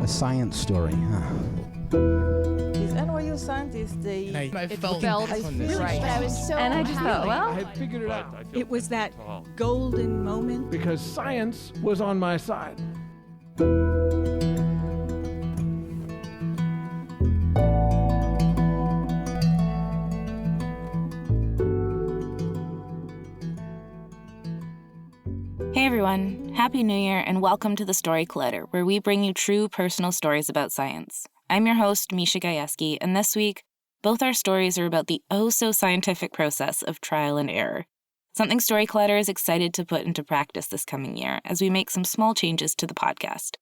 A science story, huh? These NYU scientists, they... I felt right. But I was so And I just thought, well... I had figured it out It was that golden moment. because science was on my side. Hey everyone, Happy New Year and welcome to the Story Collider, where we bring you true personal stories about science. I'm your host, Misha Gajewski, and this week, both our stories are about the oh-so-scientific process of trial and error, something Story Collider is excited to put into practice this coming year as we make some small changes to the podcast.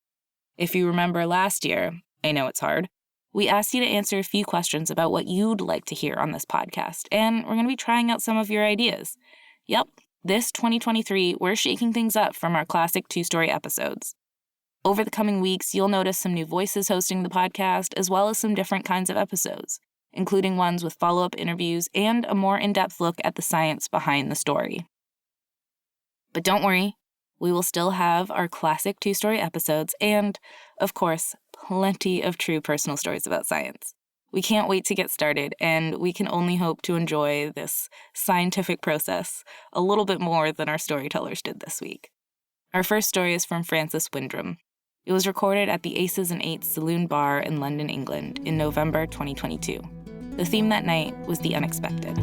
If you remember last year, I know it's hard, we asked you to answer a few questions about what you'd like to hear on this podcast, and we're going to be trying out some of your ideas. Yep. This 2023, we're shaking things up from our classic two-story episodes. Over the coming weeks, you'll notice some new voices hosting the podcast, as well as some different kinds of episodes, including ones with follow-up interviews and a more in-depth look at the science behind the story. But don't worry, we will still have our classic two-story episodes and, of course, plenty of true personal stories about science. We can't wait to get started, and we can only hope to enjoy this scientific process a little bit more than our storytellers did this week. Our first story is from Francis Windram. It was recorded at the Aces and Eights Saloon Bar in London, England, in November 2022. The theme that night was the unexpected.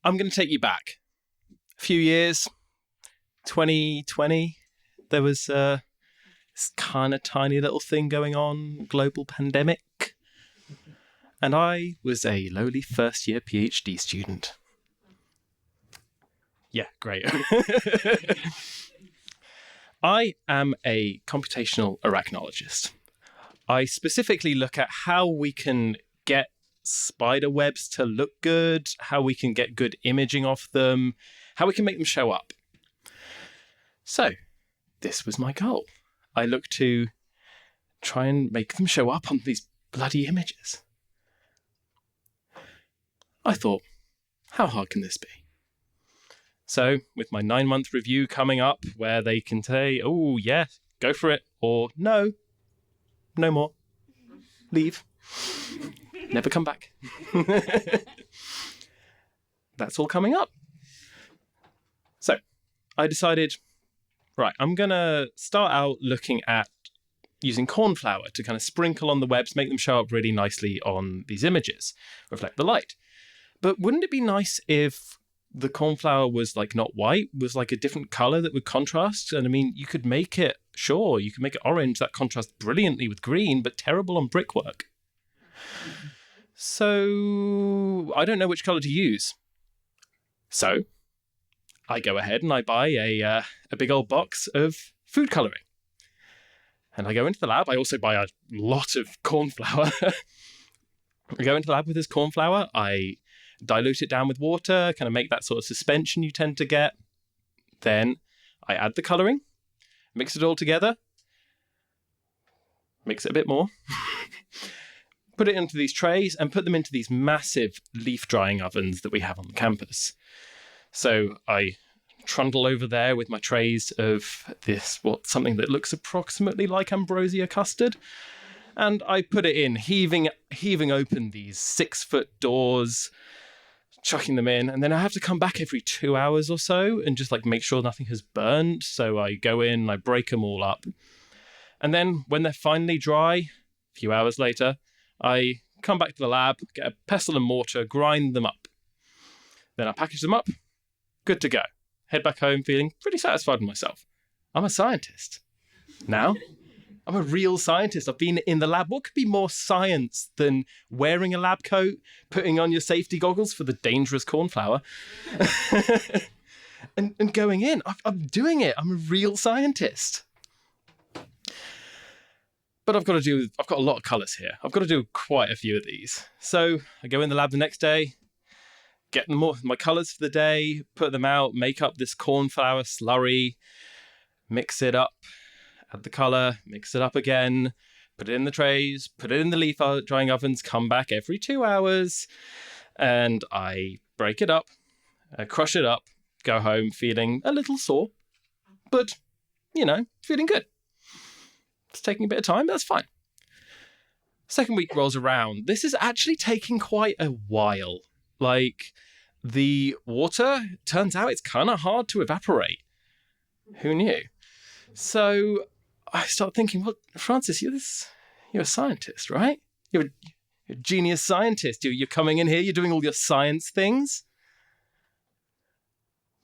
I'm going to take you back. Few years, 2020, there was this kind of tiny little thing going on, global pandemic, and I was a lowly first-year PhD student. Yeah, great. I am a computational arachnologist. I specifically look at how we can get spider webs to look good, how we can get good imaging of them, how we can make them show up. So, this was my goal. I looked to try and make them show up on these bloody images. I thought, how hard can this be? So, with my 9-month review coming up, where they can say, oh, yeah, go for it, or no more, leave, never come back. That's all coming up. So, I decided, right, I'm going to start out looking at using corn flour to kind of sprinkle on the webs, make them show up really nicely on these images, reflect the light. But wouldn't it be nice if the corn flour was like not white, was like a different color that would contrast? And I mean, you could make it, sure, you could make it orange, that contrasts brilliantly with green, but terrible on brickwork. So, I don't know which color to use. So, I go ahead and I buy a big old box of food coloring. And I go into the lab. I also buy a lot of corn flour. I go into the lab with this corn flour. I dilute it down with water, kind of make that sort of suspension you tend to get. Then I add the coloring, mix it all together, mix it a bit more, put it into these trays and put them into these massive leaf drying ovens that we have on the campus. So I trundle over there with my trays of something that looks approximately like ambrosia custard. And I put it in, heaving open these 6-foot doors, chucking them in. And then I have to come back every 2 hours or so and just like make sure nothing has burned. So I go in, I break them all up. And then when they're finally dry, a few hours later, I come back to the lab, get a pestle and mortar, grind them up. Then I package them up. Good to go. Head back home feeling pretty satisfied with myself. I'm a scientist. Now, I'm a real scientist. I've been in the lab. What could be more science than wearing a lab coat, putting on your safety goggles for the dangerous corn flour, and going in? I'm doing it. I'm a real scientist. But I've got a lot of colours here. I've got to do quite a few of these. So I go in the lab the next day, get my colours for the day, put them out, make up this corn flour slurry, mix it up, add the colour, mix it up again, put it in the trays, put it in the leaf drying ovens, come back every 2 hours, And I break it up, crush it up, go home feeling a little sore, but, feeling good. It's taking a bit of time, but that's fine. Second week rolls around. This is actually taking quite a while. Like, the water, turns out it's kind of hard to evaporate. Who knew? So I start thinking, well, Francis, you're a scientist, right? You're a genius scientist. You're coming in here, you're doing all your science things.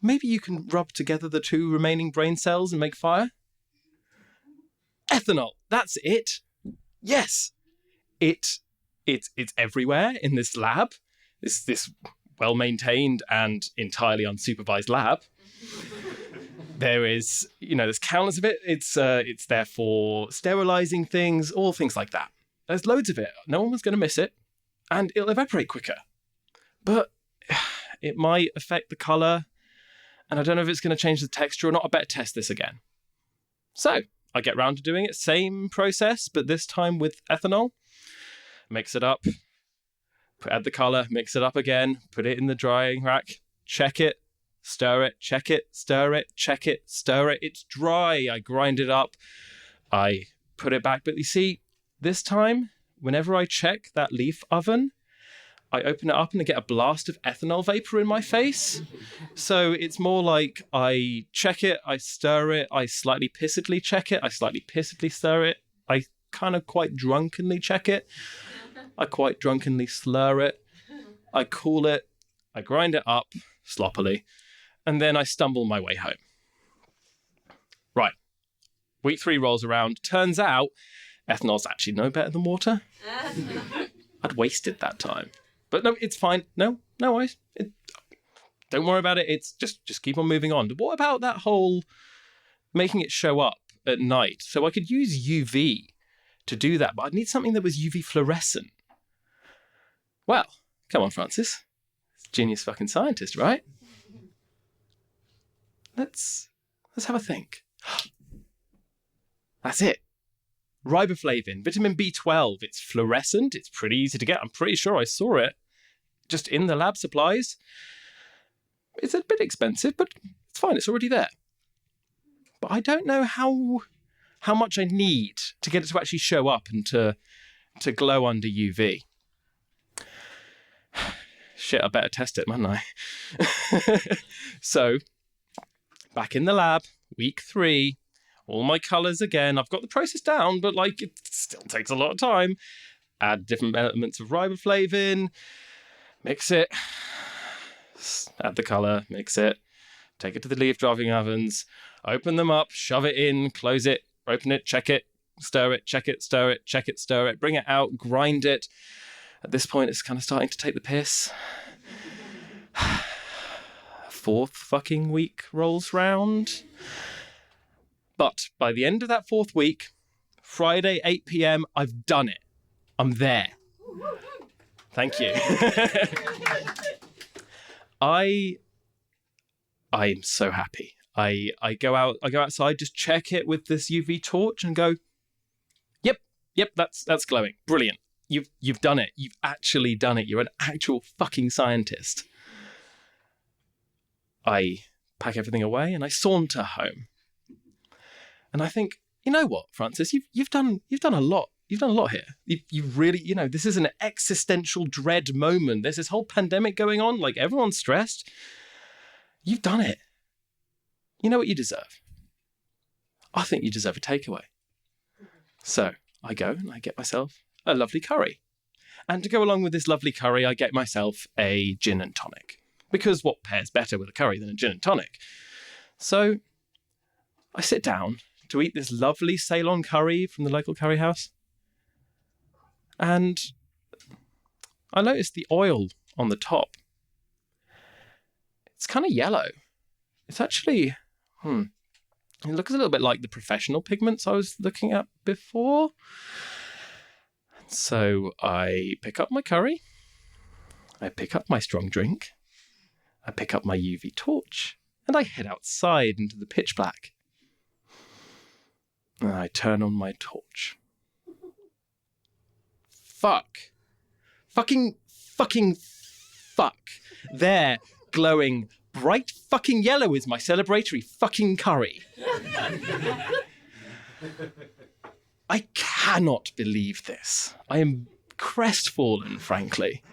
Maybe you can rub together the 2 remaining brain cells and make fire? Ethanol, that's it. Yes. It's everywhere in this lab. This well-maintained and entirely unsupervised lab. There's countless of it. It's there for sterilizing things, all things like that. There's loads of it. No one was going to miss it, and it'll evaporate quicker. But it might affect the color, and I don't know if it's going to change the texture or not. I better test this again. So I get round to doing it. Same process, but this time with ethanol. Mix it up, add the color, mix it up again, put it in the drying rack, check it, stir it, check it, stir it, check it, stir it. It's dry. I grind it up. I put it back. But you see, this time, whenever I check that leaf oven, I open it up and I get a blast of ethanol vapor in my face. So it's more like I check it, I stir it, I slightly pissedly check it, I slightly pissedly stir it, I kind of quite drunkenly check it, I quite drunkenly slur it, I cool it, I grind it up sloppily, and then I stumble my way home. Right. Week 3 rolls around. Turns out ethanol's actually no better than water. I'd wasted that time. But no, it's fine. No worries. Don't worry about it. It's just keep on moving on. But what about that whole making it show up at night? So I could use UV to do that, but I'd need something that was UV fluorescent. Well, come on, Francis. Genius fucking scientist, right? Let's have a think. That's it. Riboflavin, vitamin B12. It's fluorescent. It's pretty easy to get. I'm pretty sure I saw it just in the lab supplies. It's a bit expensive, but it's fine. It's already there. But I don't know how much I need to get it to actually show up and to glow under UV. Shit, I better test it, mightn't I? So, back in the lab, week 3, all my colours again. I've got the process down, but it still takes a lot of time. Add different elements of riboflavin, mix it, add the colour, mix it, take it to the leaf drying ovens, open them up, shove it in, close it, open it, check it, stir it, check it, stir it, check it, stir it, bring it out, grind it. At this point, it's kind of starting to take the piss. 4th fucking week rolls round. But by the end of that 4th week, Friday, 8 p.m, I've done it. I'm there. Thank you. I'm so happy. I go outside, just check it with this UV torch and go, yep, that's glowing. Brilliant. You've done it. You've actually done it. You're an actual fucking scientist. I pack everything away and I saunter home. And I think, you know what, Francis, you've done a lot. You've done a lot here. You really, this is an existential dread moment. There's this whole pandemic going on. Everyone's stressed. You've done it. You know what you deserve? I think you deserve a takeaway. So I go and I get myself a lovely curry. And to go along with this lovely curry, I get myself a gin and tonic. Because what pairs better with a curry than a gin and tonic? So I sit down to eat this lovely Ceylon curry from the local curry house. And I noticed the oil on the top. It's kind of yellow. It's actually, it looks a little bit like the professional pigments I was looking at before. So I pick up my curry. I pick up my strong drink. I pick up my UV torch. And I head outside into the pitch black. And I turn on my torch. Fucking fuck. There, glowing bright fucking yellow is my celebratory fucking curry. I cannot believe this. I am crestfallen, frankly.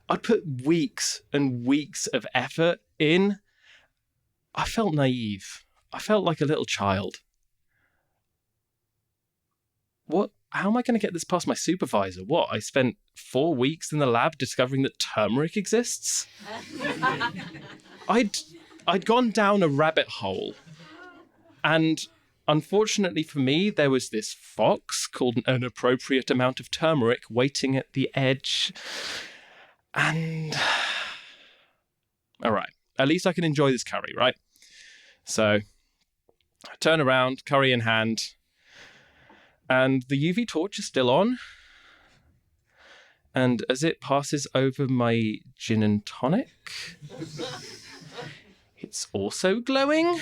I'd put weeks and weeks of effort in. I felt naive. I felt like a little child. What? How am I going to get this past my supervisor? What? I spent 4 weeks in the lab discovering that turmeric exists? I'd gone down a rabbit hole. And unfortunately for me, there was this fox called an appropriate amount of turmeric waiting at the edge. And all right, at least I can enjoy this curry, right? So I turn around, curry in hand, and the UV torch is still on. And as it passes over my gin and tonic, it's also glowing.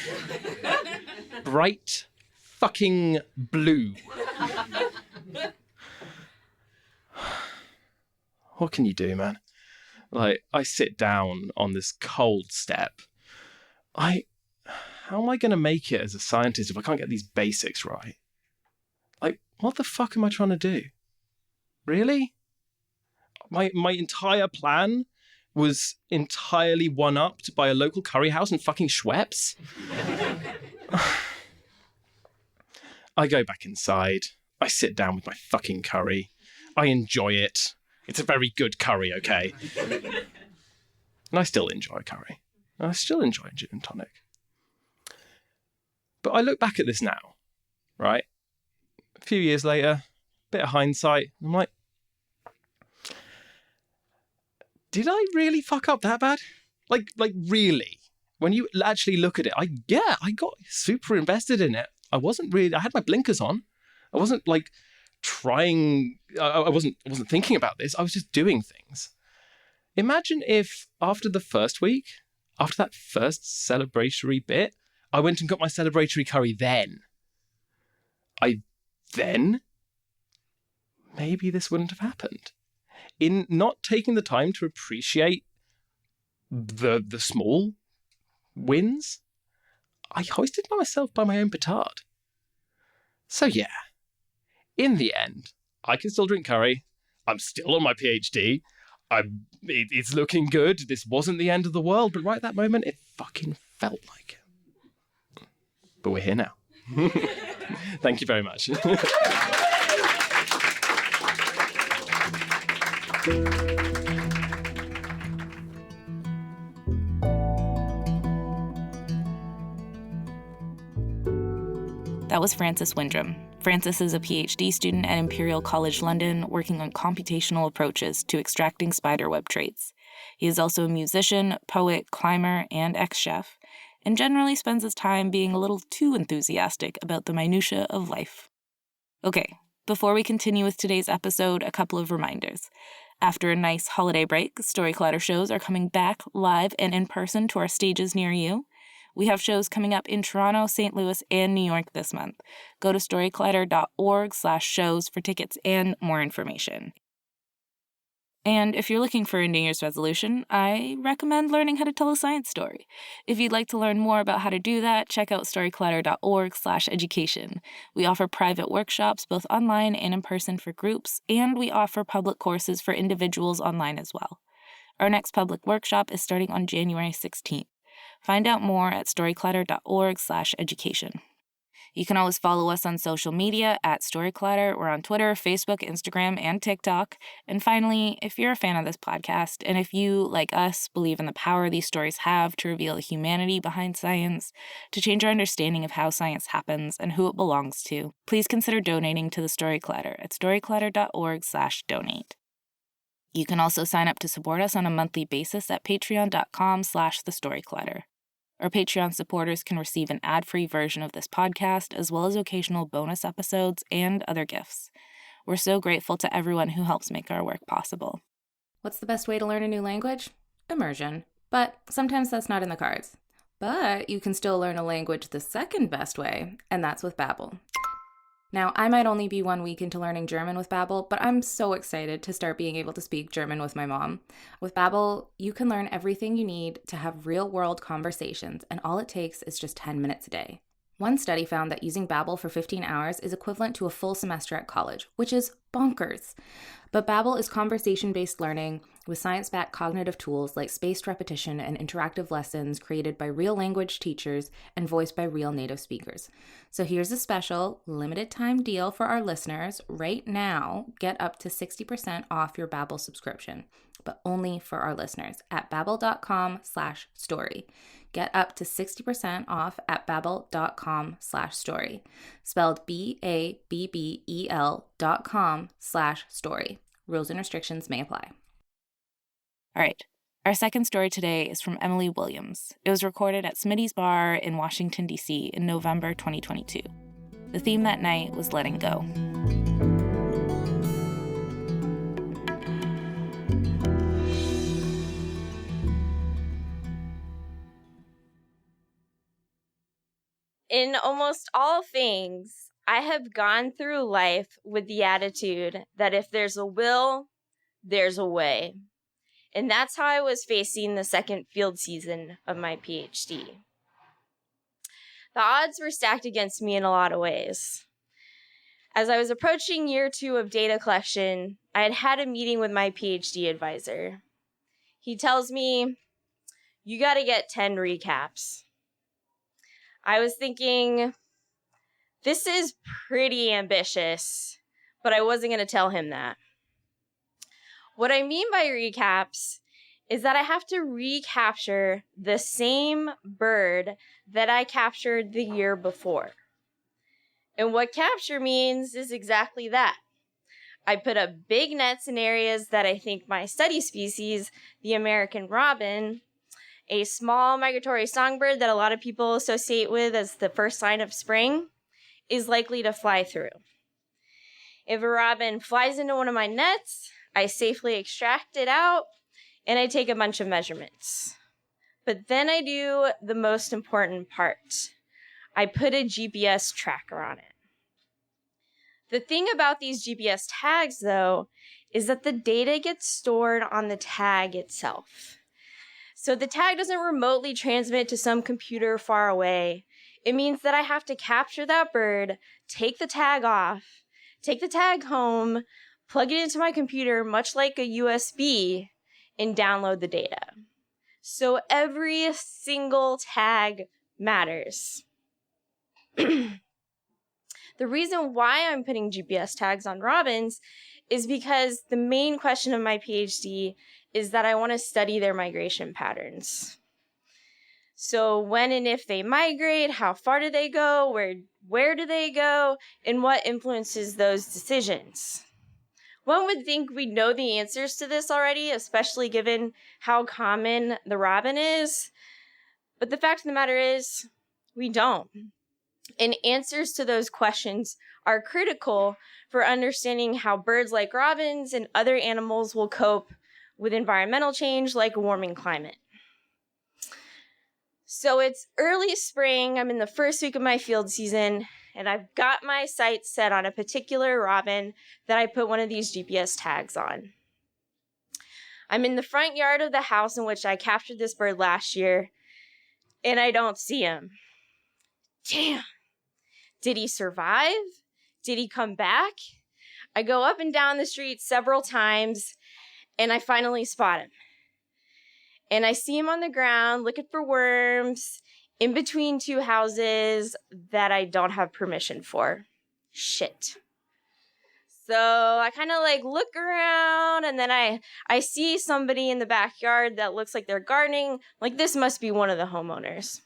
Bright fucking blue. What can you do, man? Like, I sit down on this cold step. How am I going to make it as a scientist if I can't get these basics right? Like, what the fuck am I trying to do? Really? My entire plan was entirely one-upped by a local curry house in fucking Schweppes? I go back inside. I sit down with my fucking curry. I enjoy it. It's a very good curry, okay? And I still enjoy curry. I still enjoy gin and tonic. But I look back at this now, right? A few years later, bit of hindsight, I'm like, did I really fuck up that bad? Like really? When you actually look at it, I got super invested in it. I had my blinkers on. I wasn't like trying, I wasn't thinking about this. I was just doing things. Imagine if after the first week, after that first celebratory bit, I went and got my celebratory curry then. Maybe this wouldn't have happened. In not taking the time to appreciate the small wins, I hoisted myself by my own petard. So yeah, in the end, I can still drink curry. I'm still on my PhD. It's looking good. This wasn't the end of the world, but right at that moment, it fucking felt like it. But we're here now. Thank you very much. That was Francis Windram. Francis is a PhD student at Imperial College London working on computational approaches to extracting spiderweb traits. He is also a musician, poet, climber, and ex-chef, and generally spends his time being a little too enthusiastic about the minutia of life. Okay, before we continue with today's episode, a couple of reminders. After a nice holiday break, Story Clatter shows are coming back live and in person to our stages near you. We have shows coming up in Toronto, St. Louis, and New York this month. Go to storyclatter.org/shows for tickets and more information. And if you're looking for a New Year's resolution, I recommend learning how to tell a science story. If you'd like to learn more about how to do that, check out storyclatter.org/education. We offer private workshops, both online and in person for groups, and we offer public courses for individuals online as well. Our next public workshop is starting on January 16th. Find out more at storyclatter.org/education. You can always follow us on social media at Storyclatter. We're on Twitter, Facebook, Instagram, and TikTok. And finally, if you're a fan of this podcast, and if you, like us, believe in the power these stories have to reveal the humanity behind science, to change our understanding of how science happens and who it belongs to, please consider donating to the Storyclatter at storyclatter.org/donate. You can also sign up to support us on a monthly basis at patreon.com/thestoryclatter. Our Patreon supporters can receive an ad-free version of this podcast, as well as occasional bonus episodes and other gifts. We're so grateful to everyone who helps make our work possible. What's the best way to learn a new language? Immersion. But sometimes that's not in the cards. But you can still learn a language the second best way, and that's with Babbel. Now, I might only be 1 week into learning German with Babbel, but I'm so excited to start being able to speak German with my mom. With Babbel, you can learn everything you need to have real-world conversations, and all it takes is just 10 minutes a day. One study found that using Babbel for 15 hours is equivalent to a full semester at college, which is bonkers. But Babbel is conversation-based learning with science-backed cognitive tools like spaced repetition and interactive lessons created by real language teachers and voiced by real native speakers. So here's a special limited-time deal for our listeners. Right now, get up to 60% off your Babbel subscription, but only for our listeners at babbel.com/story. Get up to 60% off at babbel.com/story. Spelled BABBEL.com/story. Rules and restrictions may apply. All right. Our second story today is from Emily Williams. It was recorded at Smitty's Bar in Washington, D.C. in November 2022. The theme that night was letting go. In almost all things, I have gone through life with the attitude that if there's a will, there's a way. And that's how I was facing the second field season of my PhD. The odds were stacked against me in a lot of ways. As I was approaching year 2 of data collection, I had had a meeting with my PhD advisor. He tells me, "You got to get 10 recaps." I was thinking, this is pretty ambitious, but I wasn't going to tell him that. What I mean by recaps is that I have to recapture the same bird that I captured the year before. And what capture means is exactly that. I put up big nets in areas that I think my study species, the American robin, a small migratory songbird that a lot of people associate with as the first sign of spring, is likely to fly through. If a robin flies into one of my nets, I safely extract it out and I take a bunch of measurements. But then I do the most important part. I put a GPS tracker on it. The thing about these GPS tags, though, is that the data gets stored on the tag itself. So the tag doesn't remotely transmit to some computer far away. It means that I have to capture that bird, take the tag off, take the tag home, plug it into my computer, much like a USB, and download the data. So every single tag matters. The reason why I'm putting GPS tags on robins is because the main question of my PhD is that I want to study their migration patterns. So when and if they migrate, how far do they go, where do they go, and what influences those decisions? One would think we know the answers to this already, especially given how common the robin is. But the fact of the matter is, we don't. And answers to those questions are critical for understanding how birds like robins and other animals will cope with environmental change like a warming climate. So it's early spring, I'm in the first week of my field season, and I've got my sights set on a particular robin that I put one of these GPS tags on. I'm in the front yard of the house in which I captured this bird last year, and I don't see him. Damn. Did he survive? Did he come back? I go up and down the street several times, and I finally spot him. And I see him on the ground looking for worms in between 2 houses that I don't have permission for. Shit. So I kind of look around, and then I see somebody in the backyard that looks like they're gardening. This must be one of the homeowners.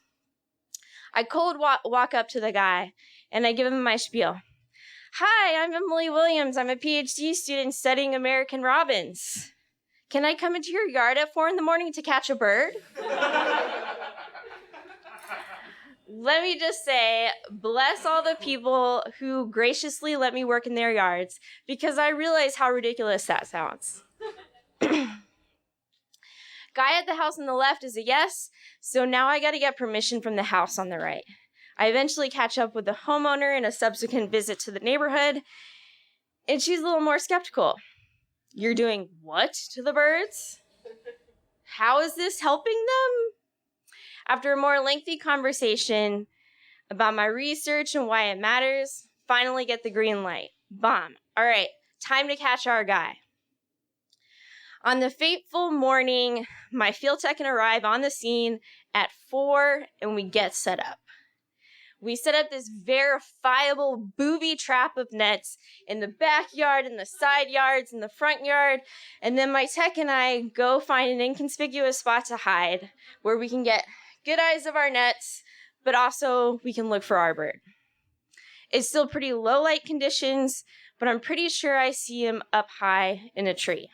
I cold walk up to the guy, and I give him my spiel. "Hi, I'm Emily Williams. I'm a PhD student studying American robins. Can I come into your yard at 4 a.m. to catch a bird?" Let me just say, bless all the people who graciously let me work in their yards, because I realize how ridiculous that sounds. Guy at the house on the left is a yes, so now I gotta get permission from the house on the right. I eventually catch up with the homeowner in a subsequent visit to the neighborhood, and she's a little more skeptical. You're doing what to the birds? How is this helping them? After a more lengthy conversation about my research and why it matters, finally get the green light. Bomb. All right, time to catch our guy. On the fateful morning, my field tech can arrive on the scene at 4, and we get set up. We set up this verifiable booby trap of nets in the backyard, in the side yards, in the front yard, and then my tech and I go find an inconspicuous spot to hide where we can get good eyes of our nets, but also we can look for our bird. It's still pretty low light conditions, but I'm pretty sure I see him up high in a tree.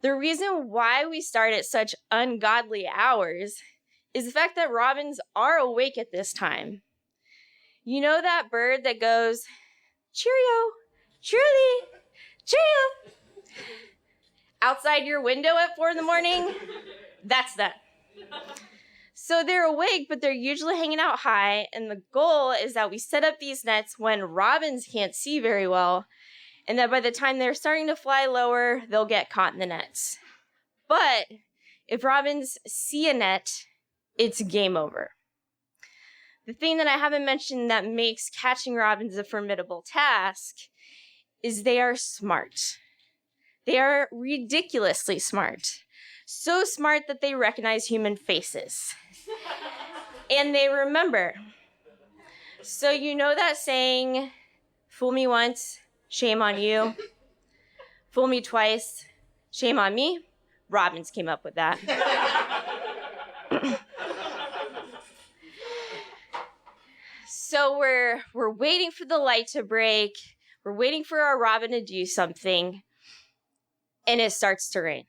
The reason why we start at such ungodly hours is the fact that robins are awake at this time. You know that bird that goes, cheerio, cheerily, cheerio, outside your window at 4 a.m? That's that. So they're awake, but they're usually hanging out high, and the goal is that we set up these nets when robins can't see very well, and that by the time they're starting to fly lower, they'll get caught in the nets. But if robins see a net, it's game over. The thing that I haven't mentioned that makes catching robins a formidable task is they are smart. They are ridiculously smart. So smart that they recognize human faces. And they remember. So you know that saying, fool me once, shame on you. Fool me twice, shame on me. Robins came up with that. So we're waiting for the light to break. We're waiting for our robin to do something. And it starts to rain.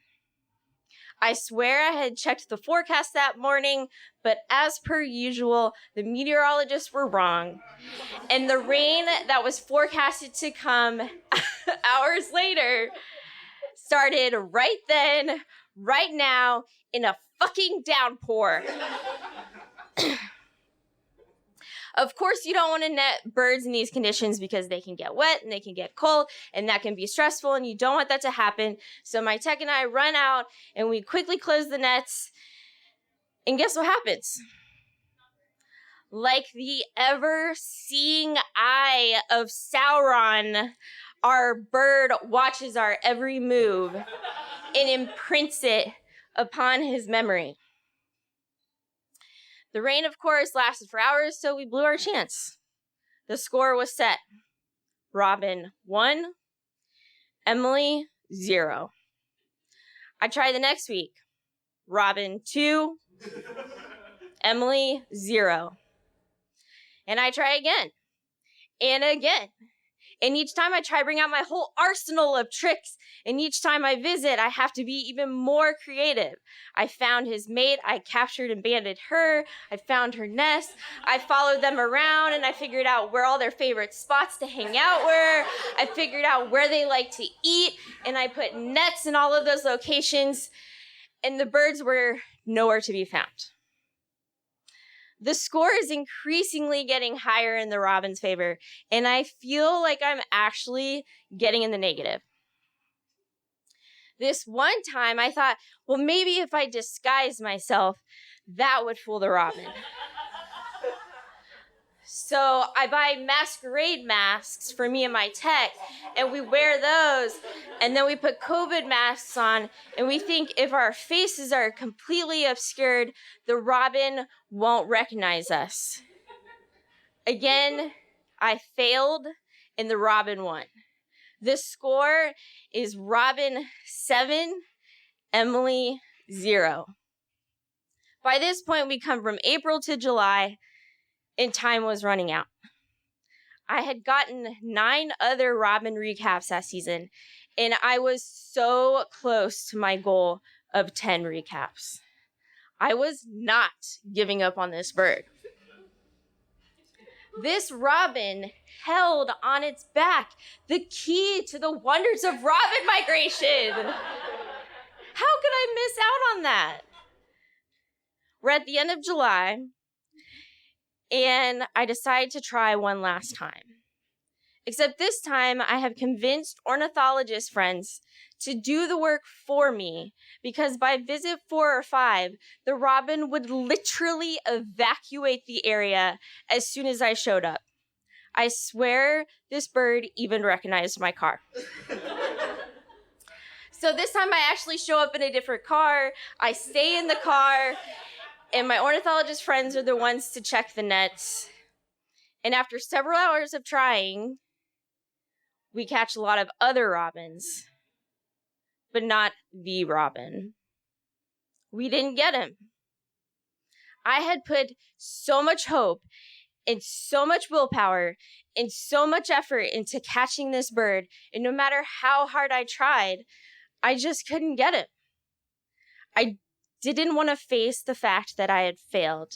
I swear I had checked the forecast that morning, but as per usual, the meteorologists were wrong. And the rain that was forecasted to come hours later started right then, right now, in a fucking downpour. Of course, you don't want to net birds in these conditions because they can get wet and they can get cold, and that can be stressful, and you don't want that to happen. So my tech and I run out, and we quickly close the nets, and guess what happens? Like the ever-seeing eye of Sauron, our bird watches our every move and imprints it upon his memory. The rain, of course, lasted for hours, so we blew our chance. The score was set. Robin 1, Emily 0. I tried the next week. Robin 2, Emily 0. And I try again. And again. And each time I try to bring out my whole arsenal of tricks. And each time I visit, I have to be even more creative. I found his mate. I captured and banded her. I found her nest. I followed them around, and I figured out where all their favorite spots to hang out were. I figured out where they like to eat, and I put nets in all of those locations, and the birds were nowhere to be found. The score is increasingly getting higher in the robin's favor, and I feel like I'm actually getting in the negative. This one time, I thought, well, maybe if I disguise myself, that would fool the robin. So I buy masquerade masks for me and my tech, and we wear those, and then we put COVID masks on, and we think if our faces are completely obscured, the robin won't recognize us. Again, I failed, and the robin won. The score is Robin 7, Emily 0. By this point, we come from April to July, and time was running out. I had gotten 9 other robin recaps that season, and I was so close to my goal of 10 recaps. I was not giving up on this bird. This robin held on its back the key to the wonders of robin migration. How could I miss out on that? We're at the end of July, And I decide to try one last time. Except this time, I have convinced ornithologist friends to do the work for me, because by visit 4 or 5, the robin would literally evacuate the area as soon as I showed up. I swear this bird even recognized my car. So this time I actually show up in a different car, I stay in the car, and my ornithologist friends are the ones to check the nets. And after several hours of trying, we catch a lot of other robins, but not the robin. We didn't get him. I had put so much hope and so much willpower and so much effort into catching this bird, and no matter how hard I tried, I just couldn't get him. I didn't want to face the fact that I had failed.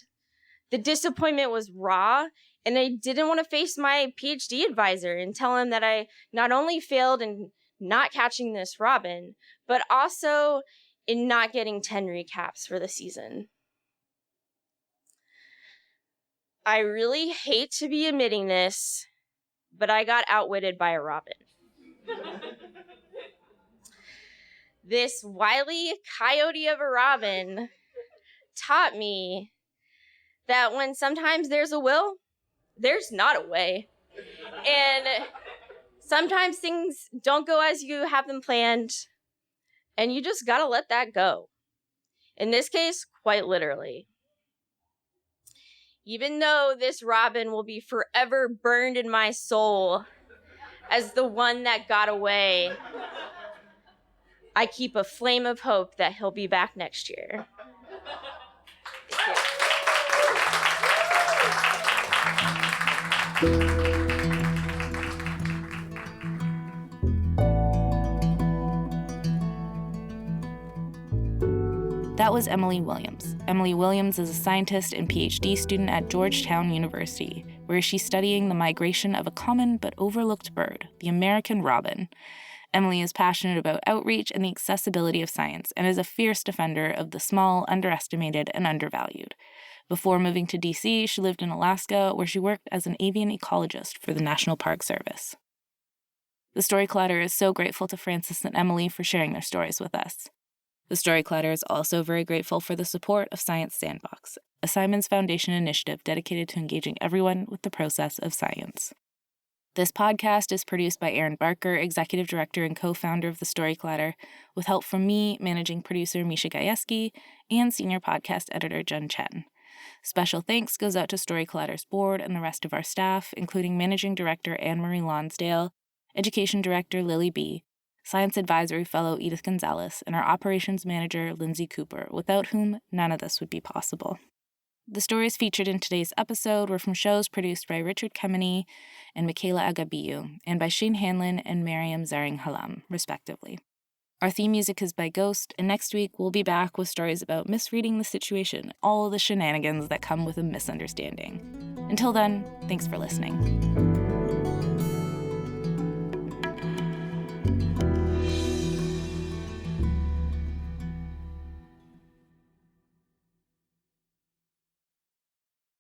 The disappointment was raw, and I didn't want to face my PhD advisor and tell him that I not only failed in not catching this robin, but also in not getting 10 recaps for the season. I really hate to be admitting this, but I got outwitted by a robin. This wily coyote of a robin taught me that when sometimes there's a will, there's not a way. And sometimes things don't go as you have them planned, and you just gotta let that go. In this case, quite literally. Even though this robin will be forever burned in my soul as the one that got away, I keep a flame of hope that he'll be back next year. Thank you. That was Emily Williams. Emily Williams is a scientist and PhD student at Georgetown University, where she's studying the migration of a common but overlooked bird, the American robin. Emily is passionate about outreach and the accessibility of science, and is a fierce defender of the small, underestimated, and undervalued. Before moving to DC, she lived in Alaska, where she worked as an avian ecologist for the National Park Service. The Story Clatter is so grateful to Francis and Emily for sharing their stories with us. The Story Clatter is also very grateful for the support of Science Sandbox, a Simons Foundation initiative dedicated to engaging everyone with the process of science. This podcast is produced by Aaron Barker, executive director and co-founder of The Story Clatter, with help from me, managing producer Misha Gajewski, and senior podcast editor Jen Chen. Special thanks goes out to Story Clatter's board and the rest of our staff, including managing director Anne-Marie Lonsdale, education director Lily B., Science Advisory Fellow Edith Gonzalez, and our Operations Manager Lindsay Cooper, without whom none of this would be possible. The stories featured in today's episode were from shows produced by Richard Kemeny and Michaela Agabiyu, and by Shane Hanlon and Mariam Zaring-Halam, respectively. Our theme music is by Ghost, and next week we'll be back with stories about misreading the situation, all the shenanigans that come with a misunderstanding. Until then, thanks for listening.